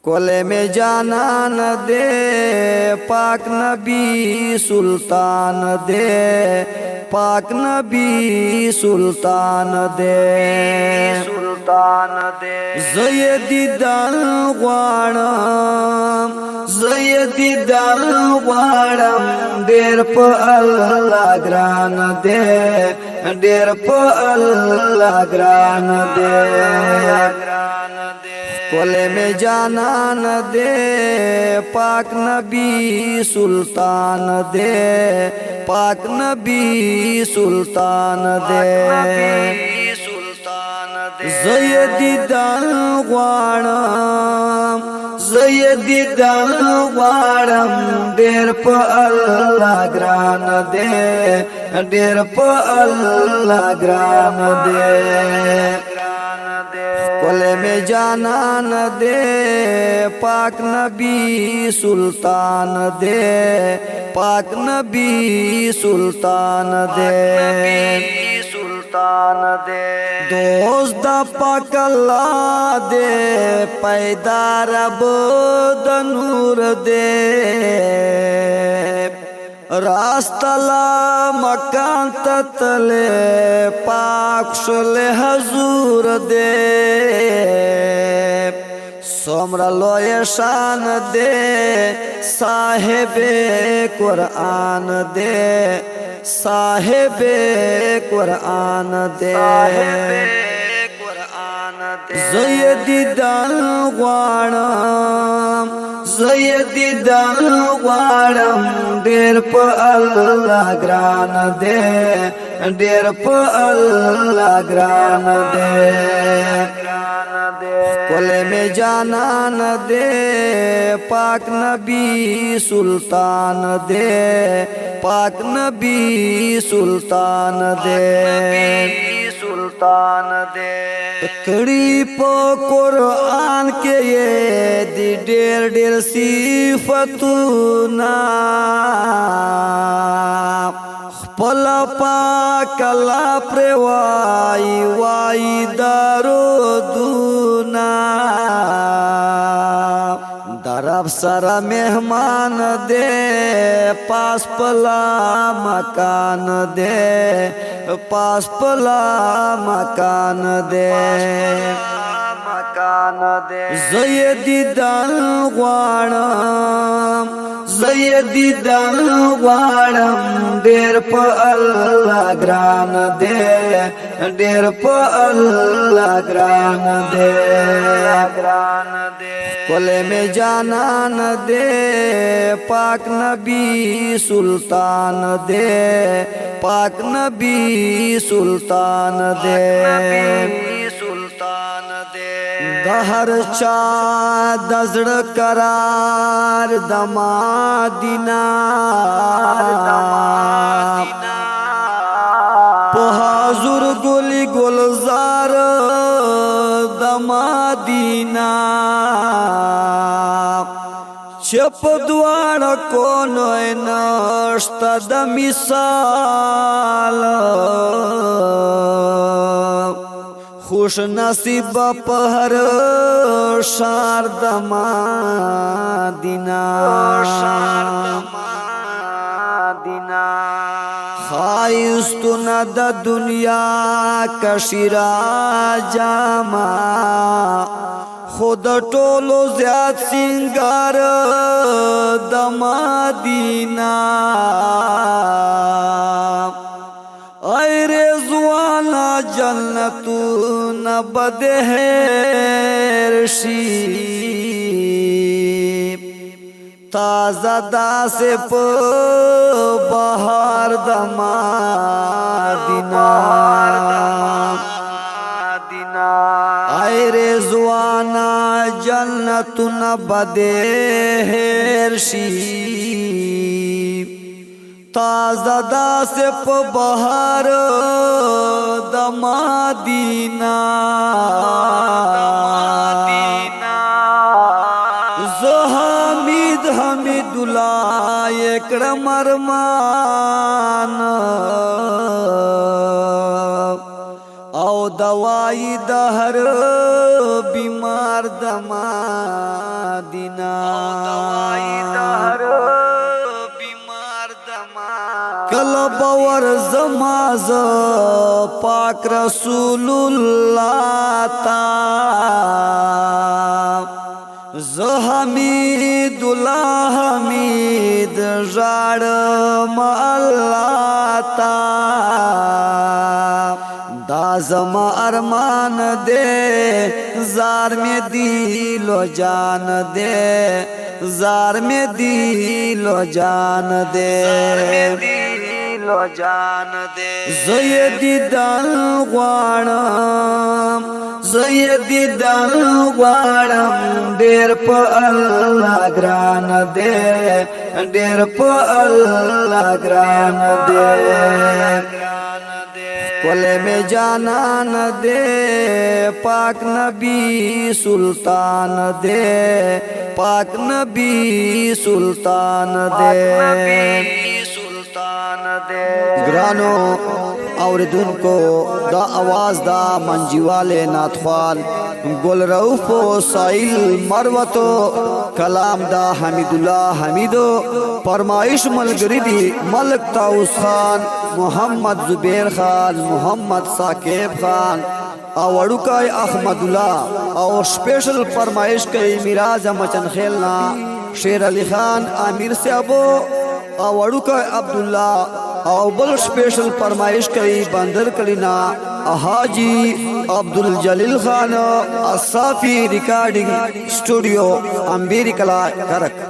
कोले में जानान दे पाक नबी सुल्तान दे, पाक नबी सुल्तान दे, सुल्तान दे। ज़यदी दल वाणम, ज़यदी दल वाणम, डेर प अल्लाह ग्रान दे, डेर प अल्लाह ग्रान दे। कोले में जानान दे पाक नबी सुल्तान दे, पाक नबी सुल्तान दे, ज़यदी दल वाणम, ज़यदी दल वाणम, डेर प अल्लाह ग्रान दे, डेर प अल्लाह ग्रान दे। कोले में जानान दे पाक नबी सुल्तान दे, पाक नबी सुल्तान दे, सुल्तान दे। दोस्त दा पाक अल्लाह दे पैदा रब द नूर दे, रास्तला मकान ततले पाक शुले हजूर दे, सोमरा लोए शान दे साहेबे कुरान दे, साहेबे कुरान दे। ज़यदी दल वाणम, ज़यदी दल वाणम, डेर प अल्लाह ग्रान दे, डेर प अल्लाह ग्रान दे। कोले में जानान दे पाक नबी सुल्तान दे, पाक नबी सुल्तान दे, सुल्तान दे। कड़ी पो कुरान के ये दी डेर डेर सिफतुना, पला पाकला प्रेवाई वाई दारो दूना, दरब सारा मेहमान दे पास पला मकान दे, पास पला मकान दे, मकान दे। ज़यदी दल वाणम, ज़यदी दल वाणम, डेर प अल्लाह ग्रान दे, डेर प अल्लाह ग्रान दे, ग्रान दे। कोले में जानान दे पाक नबी सुल्तान दे, पाक नबी सुल्तान दे, सुल्तान दे। दहर चा दजड़ करार दमादिना, पोहाजुर गोली गुलजार दमादिना, चप द्वार कोनो नष्ट द मिसाल, खुश नसीब पहर शारद मादिना, खाइस्तु न द दुनिया कशिरा जामा, खुद टोलो ज्याद सिंगार दमादिना, अरे जुआना जन्नतु न बदेहर शी, ताजा दासे प बहार दमादिना, अरे जुआना जन्नतु न बदेहर शी, ताजा दासे प बहार दमादिना, ज़हमीद हमीदुल्लाह एकरम अरमान, औ दवाई दहर बीमार दमा مدینہ کل باور زماز پاک رسول اللہ تا حمید اللہ حمید ژاړم الله تا دا زما ارمان دے زار میں دل و جان دے زار میں دل و جان دے زیدی دل غواړم زیدی دل غواړم ډېر په الله ګران دے ډېر په الله ګران دے کولے میں جانان دے پاک نبی سلطان دے پاک نبی سلطان دے گرانو اوردونکو دا آواز دا منجیوالے ناتخوان گل روفو سائل مروتو کلام دا حمید اللہ حمیدو فرمائش ملگری دی ملک تاؤس خان محمد زبیر خان محمد ثاقب خان اوڑو کئی احمد اللہ اور سپیشل فرمائش کئی میراز مچن خیلنا شیر علی خان امیر سے ابو اوڑو کئی عبداللہ او بل سپیشل فرمائش کئی بندر کلینا حاجی عبدالجلیل خان الصافی ریکارڈنگ سٹوڈیو امبیری کلا کرک